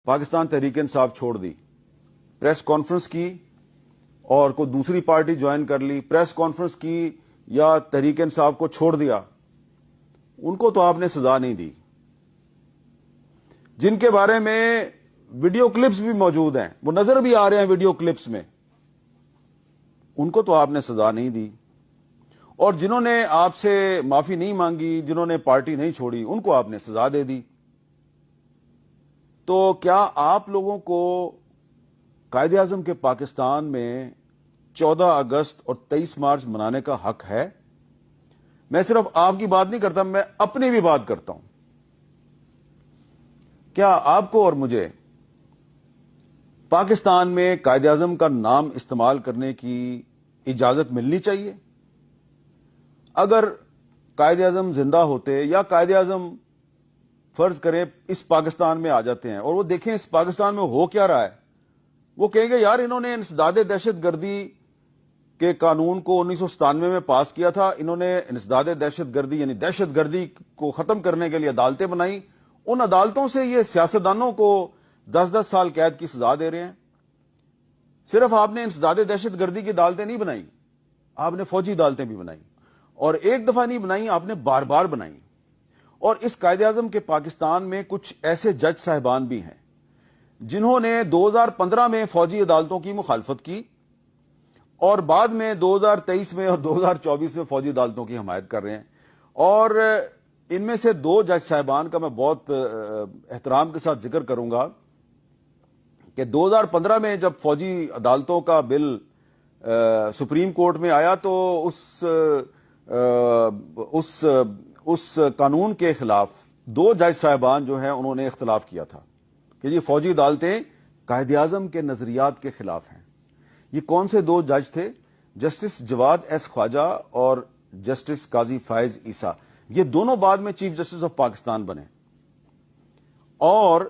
पाकिस्तान तहरीक इंसाफ छोड़ दी, press conference की और कोई दूसरी पार्टी ज्वाइन कर ली, प्रेस कॉन्फ्रेंस की या तहरीक इंसाफ को छोड़ दिया, उनको तो आपने सजा नहीं दी। जिनके बारे में वीडियो क्लिप्स भी मौजूद हैं, वो नजर भी आ रहे हैं वीडियो क्लिप्स में, उनको तो आपने सजा नहीं दी। और जिन्होंने आपसे माफी नहीं मांगी, जिन्होंने पार्टी नहीं छोड़ी, उनको आपने सजा दे दी। तो क्या आप लोगों को कायदे आजम के पाकिस्तान में 14 अगस्त और 23 मार्च मनाने का हक है? मैं सिर्फ आपकी बात नहीं करता, मैं अपनी भी बात करता हूं। क्या आपको और मुझे पाकिस्तान में कायदे आजम का नाम इस्तेमाल करने की इजाजत मिलनी चाहिए? अगर कायदे आजम जिंदा होते या कायदे आजम फर्ज करें इस पाकिस्तान में आ जाते हैं और वो देखें इस पाकिस्तान में हो क्या रहा है, वो कहेंगे यार इन्होंने इंसदाद दहशतगर्दी के कानून को 1997 में पास किया था, इन्होंने इंसदाद दहशतगर्दी यानी दहशतगर्दी को खत्म करने के लिए अदालतें बनाई, उन अदालतों से ये सियासतदानों को 10-10 साल कैद की सजा दे रहे हैं। सिर्फ आपने इंसदाद दहशतगर्दी की अदालतें नहीं बनाई, आपने फौजी अदालतें भी बनाई, और एक दफा नहीं बनाई, आपने बार बार बनाई। और इस कायदे आजम के पाकिस्तान में कुछ ऐसे जज साहिबान भी हैं जिन्होंने 2015 में फौजी अदालतों की मुखालफत की और बाद में 2023 में और 2024 में फौजी अदालतों की हमायत कर रहे हैं। और इनमें से 2 जज साहिबान का मैं बहुत एहतराम के साथ जिक्र करूंगा कि 2015 में जब फौजी अदालतों का बिल सुप्रीम कोर्ट में आया तो उस कानून के खिलाफ 2 जज साहिबान जो हैं उन्होंने इख्तलाफ किया था कि ये फौजी अदालतें कायदे आजम के नजरियात के खिलाफ हैं। ये कौन से 2 जज थे? जस्टिस जवाद एस ख्वाजा और जस्टिस काजी फायज ईसा। ये दोनों बाद में चीफ जस्टिस ऑफ पाकिस्तान बने। और